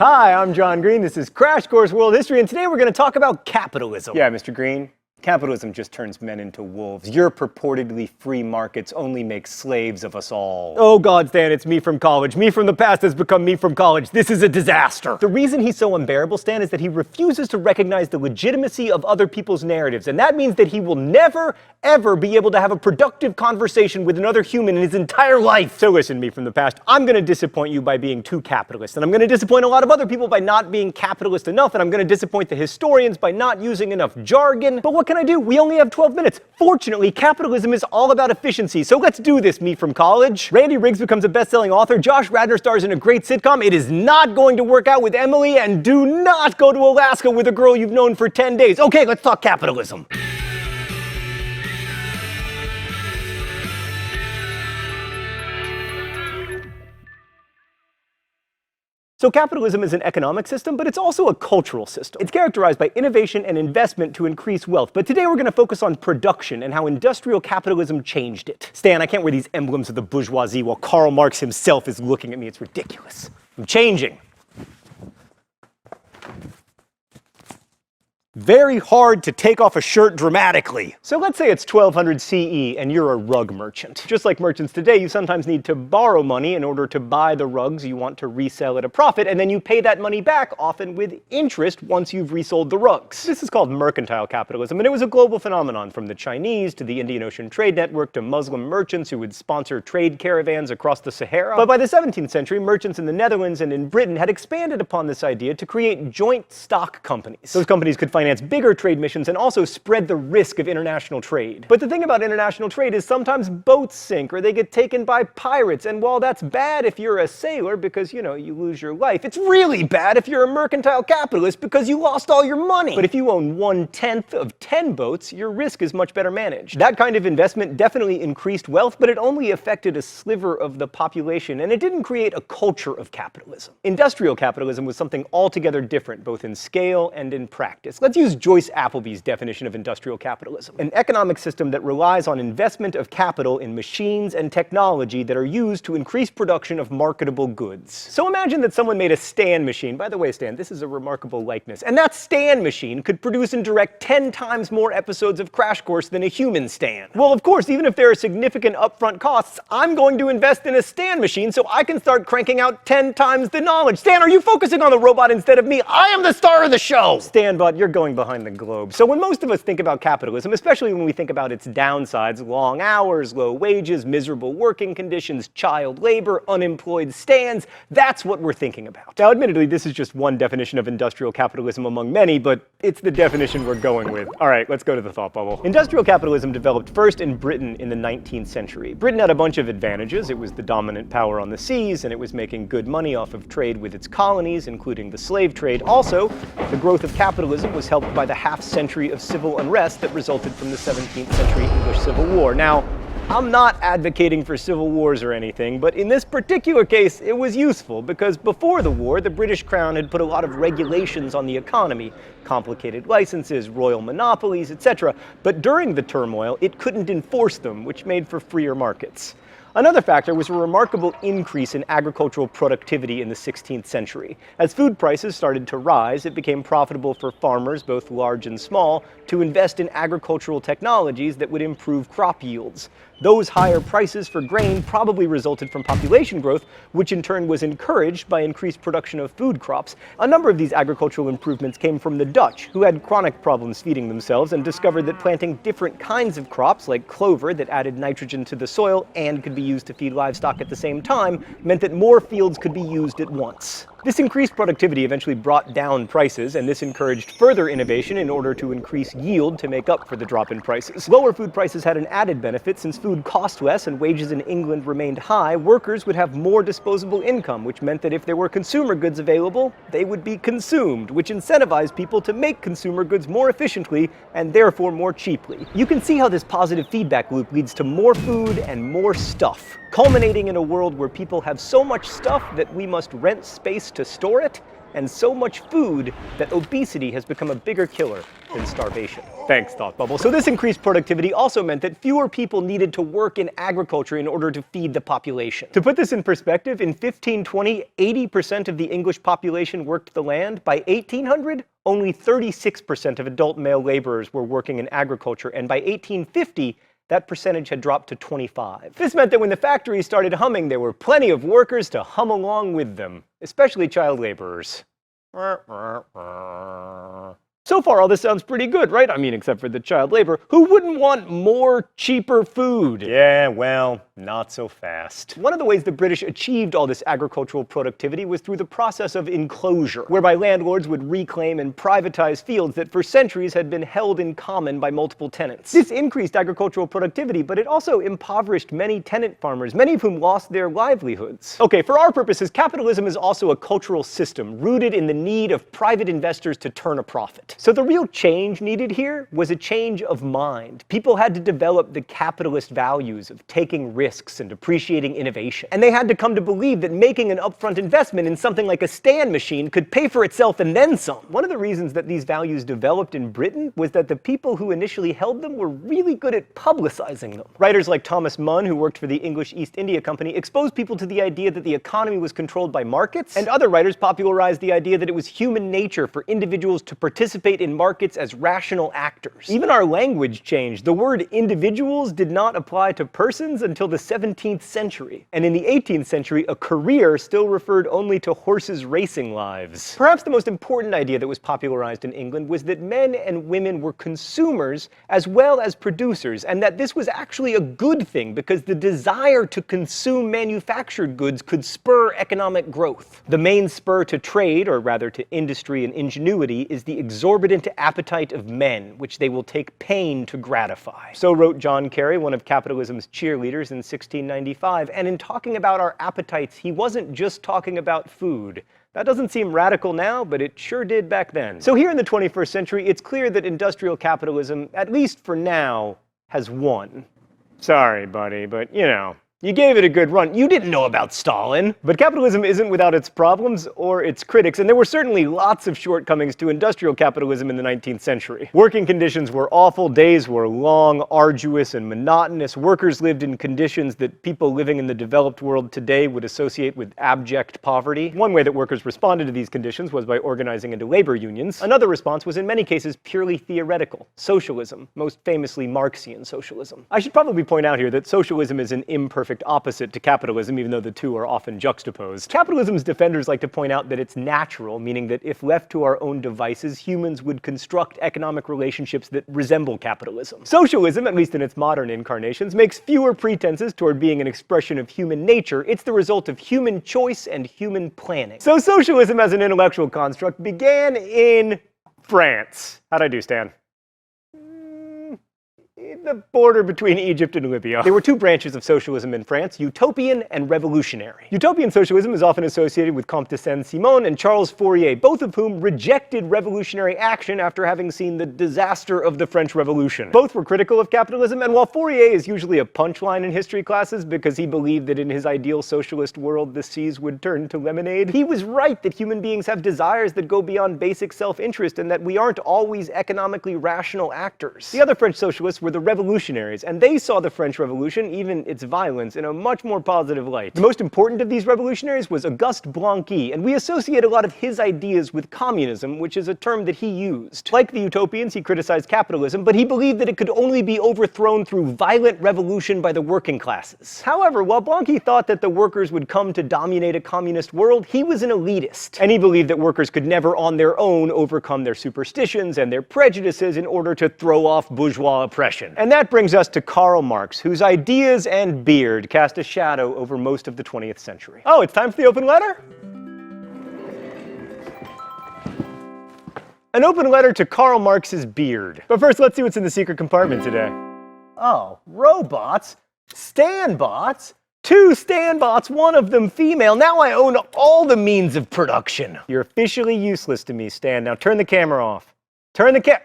Hi, I'm John Green. This is Crash Course World History, and today we're going to talk about capitalism. Yeah, Mr. Green, capitalism just turns men into wolves. Your purportedly free markets only make slaves of us all. Oh God, Stan, it's me from college. Me from the past has become me from college. This is a disaster. The reason he's so unbearable, Stan, is that he refuses to recognize the legitimacy of other people's narratives, and that means that he will never, ever be able to have a productive conversation with another human in his entire life. So listen, me from the past, I'm going to disappoint you by being too capitalist, and I'm going to disappoint a lot of other people by not being capitalist enough, and I'm going to disappoint the historians by not using enough jargon. But what can I do? We only have 12 minutes. Fortunately, capitalism is all about efficiency, so let's do this, me from college. Randy Riggs becomes a best-selling author. Josh Radnor stars in a great sitcom. It is not going to work out with Emily, and do not go to Alaska with a girl you've known for 10 days. Okay, let's talk capitalism. So capitalism is an economic system, but it's also a cultural system. It's characterized by innovation and investment to increase wealth. But today we're going to focus on production and how industrial capitalism changed it. Stan, I can't wear these emblems of the bourgeoisie while Karl Marx himself is looking at me. It's ridiculous. I'm changing. Very hard to take off a shirt dramatically. So let's say it's 1200 CE and you're a rug merchant. Just like merchants today, you sometimes need to borrow money in order to buy the rugs you want to resell at a profit, and then you pay that money back, often with interest, once you've resold the rugs. This is called mercantile capitalism, and it was a global phenomenon, from the Chinese to the Indian Ocean Trade Network to Muslim merchants who would sponsor trade caravans across the Sahara. But by the 17th century, merchants in the Netherlands and in Britain had expanded upon this idea to create joint stock companies. Those companies could finance bigger trade missions and also spread the risk of international trade. But the thing about international trade is sometimes boats sink or they get taken by pirates, and while that's bad if you're a sailor because, you lose your life, it's really bad if you're a mercantile capitalist because you lost all your money. But if you own 1/10 of 10 boats, your risk is much better managed. That kind of investment definitely increased wealth, but it only affected a sliver of the population, and it didn't create a culture of capitalism. Industrial capitalism was something altogether different, both in scale and in practice. Let's use Joyce Appleby's definition of industrial capitalism: an economic system that relies on investment of capital in machines and technology that are used to increase production of marketable goods. So imagine that someone made a Stan machine. By the way, Stan, this is a remarkable likeness. And that Stan machine could produce and direct 10 times more episodes of Crash Course than a human Stan. Well, of course, even if there are significant upfront costs, I'm going to invest in a Stan machine so I can start cranking out 10 times the knowledge. Stan, are you focusing on the robot instead of me? I am the star of the show! Stan, bud, you're going behind the globe. So when most of us think about capitalism, especially when we think about its downsides, long hours, low wages, miserable working conditions, child labor, unemployed Stans, that's what we're thinking about. Now, admittedly, this is just one definition of industrial capitalism among many, but it's the definition we're going with. All right, let's go to the thought bubble. Industrial capitalism developed first in Britain in the 19th century. Britain had a bunch of advantages. It was the dominant power on the seas, and it was making good money off of trade with its colonies, including the slave trade. Also, the growth of capitalism was helped by the half-century of civil unrest that resulted from the 17th century English Civil War. Now, I'm not advocating for civil wars or anything, but in this particular case, it was useful because before the war, the British Crown had put a lot of regulations on the economy, complicated licenses, royal monopolies, etc. But during the turmoil, it couldn't enforce them, which made for freer markets. Another factor was a remarkable increase in agricultural productivity in the 16th century. As food prices started to rise, it became profitable for farmers, both large and small, to invest in agricultural technologies that would improve crop yields. Those higher prices for grain probably resulted from population growth, which in turn was encouraged by increased production of food crops. A number of these agricultural improvements came from the Dutch, who had chronic problems feeding themselves and discovered that planting different kinds of crops, like clover that added nitrogen to the soil and could be used to feed livestock at the same time, meant that more fields could be used at once. This increased productivity eventually brought down prices, and this encouraged further innovation in order to increase yield to make up for the drop in prices. Lower food prices had an added benefit. Since food cost less and wages in England remained high, workers would have more disposable income, which meant that if there were consumer goods available, they would be consumed, which incentivized people to make consumer goods more efficiently and therefore more cheaply. You can see how this positive feedback loop leads to more food and more stuff, culminating in a world where people have so much stuff that we must rent space to store it and so much food that obesity has become a bigger killer than starvation. Thanks, Thought Bubble. So this increased productivity also meant that fewer people needed to work in agriculture in order to feed the population. To put this in perspective, in 1520, 80% of the English population worked the land. By 1800, only 36% of adult male laborers were working in agriculture, and by 1850, that percentage had dropped to 25. This meant that when the factories started humming, there were plenty of workers to hum along with them, especially child laborers. So far, all this sounds pretty good, right? I mean, except for the child labor. Who wouldn't want more, cheaper food? Yeah, well, not so fast. One of the ways the British achieved all this agricultural productivity was through the process of enclosure, whereby landlords would reclaim and privatize fields that for centuries had been held in common by multiple tenants. This increased agricultural productivity, but it also impoverished many tenant farmers, many of whom lost their livelihoods. Okay, for our purposes, capitalism is also a cultural system rooted in the need of private investors to turn a profit. So the real change needed here was a change of mind. People had to develop the capitalist values of taking risks and appreciating innovation. And they had to come to believe that making an upfront investment in something like a stand machine could pay for itself and then some. One of the reasons that these values developed in Britain was that the people who initially held them were really good at publicizing them. Writers like Thomas Munn, who worked for the English East India Company, exposed people to the idea that the economy was controlled by markets, and other writers popularized the idea that it was human nature for individuals to participate in markets as rational actors. Even our language changed. The word individuals did not apply to persons until the 17th century. And in the 18th century, a career still referred only to horses' racing lives. Perhaps the most important idea that was popularized in England was that men and women were consumers as well as producers, and that this was actually a good thing because the desire to consume manufactured goods could spur economic growth. The main spur to trade, or rather to industry and ingenuity, is the exorbitant appetite of men, which they will take pain to gratify. So wrote John Kerry, one of capitalism's cheerleaders in 1695, and in talking about our appetites, he wasn't just talking about food. That doesn't seem radical now, but it sure did back then. So here in the 21st century, it's clear that industrial capitalism, at least for now, has won. Sorry, buddy, but you know, you gave it a good run. You didn't know about Stalin. But capitalism isn't without its problems or its critics, and there were certainly lots of shortcomings to industrial capitalism in the 19th century. Working conditions were awful, days were long, arduous, and monotonous. Workers lived in conditions that people living in the developed world today would associate with abject poverty. One way that workers responded to these conditions was by organizing into labor unions. Another response was in many cases purely theoretical: socialism, most famously Marxian socialism. I should probably point out here that socialism is an imperfect opposite to capitalism, even though the two are often juxtaposed. Capitalism's defenders like to point out that it's natural, meaning that if left to our own devices, humans would construct economic relationships that resemble capitalism. Socialism, at least in its modern incarnations, makes fewer pretenses toward being an expression of human nature. It's the result of human choice and human planning. So socialism as an intellectual construct began in France. How'd I do, Stan? The border between Egypt and Libya. There were two branches of socialism in France: utopian and revolutionary. Utopian socialism is often associated with Comte de Saint-Simon and Charles Fourier, both of whom rejected revolutionary action after having seen the disaster of the French Revolution. Both were critical of capitalism, and while Fourier is usually a punchline in history classes because he believed that in his ideal socialist world the seas would turn to lemonade, he was right that human beings have desires that go beyond basic self-interest and that we aren't always economically rational actors. The other French socialists were the revolutionaries, and they saw the French Revolution, even its violence, in a much more positive light. The most important of these revolutionaries was Auguste Blanqui, and we associate a lot of his ideas with communism, which is a term that he used. Like the utopians, he criticized capitalism, but he believed that it could only be overthrown through violent revolution by the working classes. However, while Blanqui thought that the workers would come to dominate a communist world, he was an elitist, and he believed that workers could never on their own overcome their superstitions and their prejudices in order to throw off bourgeois oppression. And that brings us to Karl Marx, whose ideas and beard cast a shadow over most of the 20th century. Oh, it's time for the open letter? An open letter to Karl Marx's beard. But first, let's see what's in the secret compartment today. Oh, robots? Stanbots? 2 Stanbots, one of them female. Now I own all the means of production. You're officially useless to me, Stan. Now turn the camera off. Turn the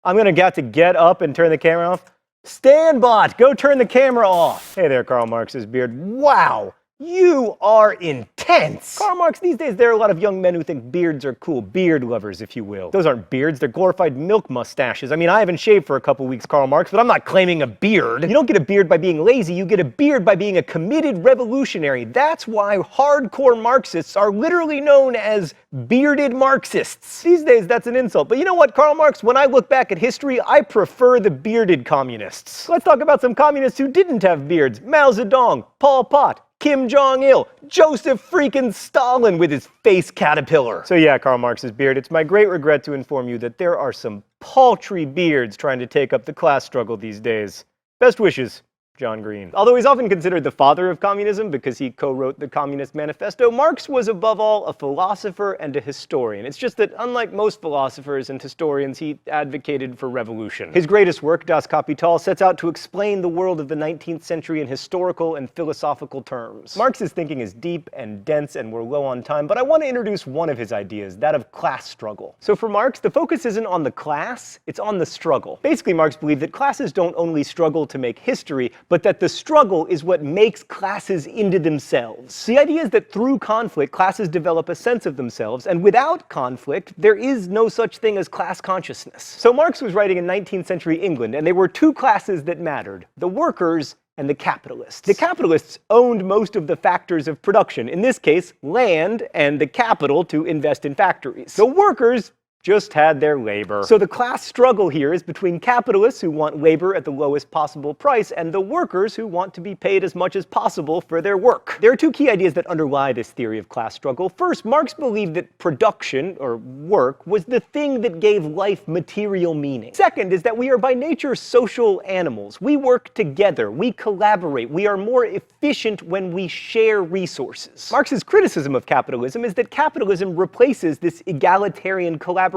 I'm gonna have to get up and turn the camera off. Stanbot, go turn the camera off. Hey there, Karl Marx's beard. Wow, You are intense! Karl Marx, these days there are a lot of young men who think beards are cool. Beard lovers, if you will. Those aren't beards, they're glorified milk mustaches. I mean, I haven't shaved for a couple weeks, Karl Marx, but I'm not claiming a beard. You don't get a beard by being lazy, you get a beard by being a committed revolutionary. That's why hardcore Marxists are literally known as bearded Marxists. These days, that's an insult. But you know what, Karl Marx? When I look back at history, I prefer the bearded communists. Let's talk about some communists who didn't have beards. Mao Zedong, Pol Pot, Kim Jong-il, Joseph freaking Stalin with his face caterpillar. So yeah, Karl Marx's beard. It's my great regret to inform you that there are some paltry beards trying to take up the class struggle these days. Best wishes, John Green. Although he's often considered the father of communism because he co-wrote the Communist Manifesto, Marx was above all a philosopher and a historian. It's just that unlike most philosophers and historians, he advocated for revolution. His greatest work, Das Kapital, sets out to explain the world of the 19th century in historical and philosophical terms. Marx's thinking is deep and dense, and we're low on time, but I want to introduce one of his ideas, that of class struggle. So for Marx, the focus isn't on the class, it's on the struggle. Basically, Marx believed that classes don't only struggle to make history, but that the struggle is what makes classes into themselves. The idea is that through conflict, classes develop a sense of themselves, and without conflict, there is no such thing as class consciousness. So Marx was writing in 19th century England, and there were two classes that mattered: the workers and the capitalists. The capitalists owned most of the factors of production, in this case, land and the capital to invest in factories. The workers just had their labor. So the class struggle here is between capitalists who want labor at the lowest possible price and the workers who want to be paid as much as possible for their work. There are two key ideas that underlie this theory of class struggle. First, Marx believed that production, or work, was the thing that gave life material meaning. Second is that we are by nature social animals. We work together, we collaborate, we are more efficient when we share resources. Marx's criticism of capitalism is that capitalism replaces this egalitarian collaboration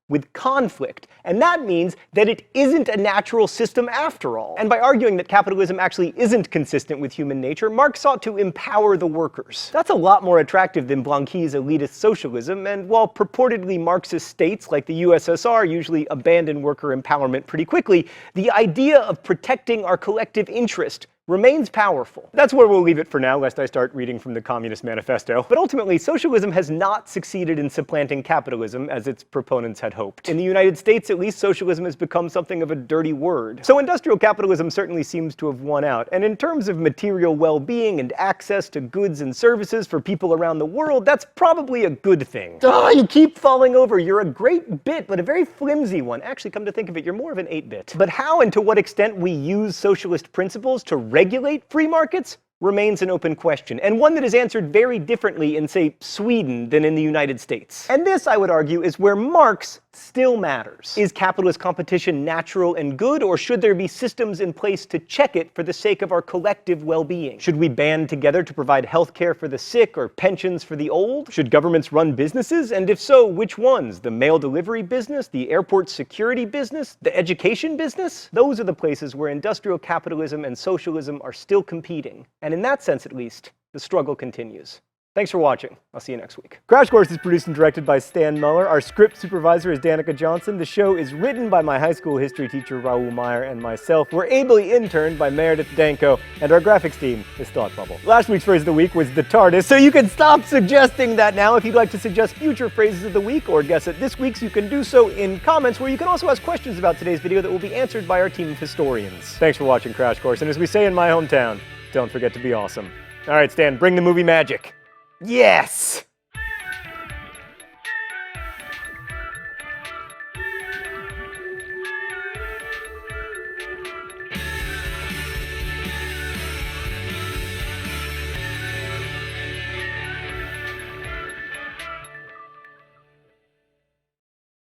with conflict, and that means that it isn't a natural system after all. And by arguing that capitalism actually isn't consistent with human nature, Marx sought to empower the workers. That's a lot more attractive than Blanqui's elitist socialism, and while purportedly Marxist states like the USSR usually abandon worker empowerment pretty quickly, the idea of protecting our collective interest remains powerful. That's where we'll leave it for now, lest I start reading from the Communist Manifesto. But ultimately, socialism has not succeeded in supplanting capitalism as its proponents had hoped. In the United States, at least, socialism has become something of a dirty word. So industrial capitalism certainly seems to have won out. And in terms of material well-being and access to goods and services for people around the world, that's probably a good thing. Oh, you keep falling over. You're a great bit, but a very flimsy one. Actually, come to think of it, you're more of an 8-bit. But how and to what extent we use socialist principles to regulate free markets remains an open question, and one that is answered very differently in, say, Sweden than in the United States. And this, I would argue, is where Marx still matters. Is capitalist competition natural and good, or should there be systems in place to check it for the sake of our collective well-being? Should we band together to provide health care for the sick or pensions for the old? Should governments run businesses? And if so, which ones? The mail delivery business? The airport security business? The education business? Those are the places where industrial capitalism and socialism are still competing. And in that sense, at least, the struggle continues. Thanks for watching. I'll see you next week. Crash Course is produced and directed by Stan Muller. Our script supervisor is Danica Johnson. The show is written by my high school history teacher, Raoul Meyer, and myself. We're ably interned by Meredith Danko, and our graphics team is Thought Bubble. Last week's phrase of the week was the TARDIS, so you can stop suggesting that now. If you'd like to suggest future phrases of the week or guess at this week's, you can do so in comments, where you can also ask questions about today's video that will be answered by our team of historians. Thanks for watching Crash Course, and as we say in my hometown, don't forget to be awesome. All right, Stan, bring the movie magic. Yes!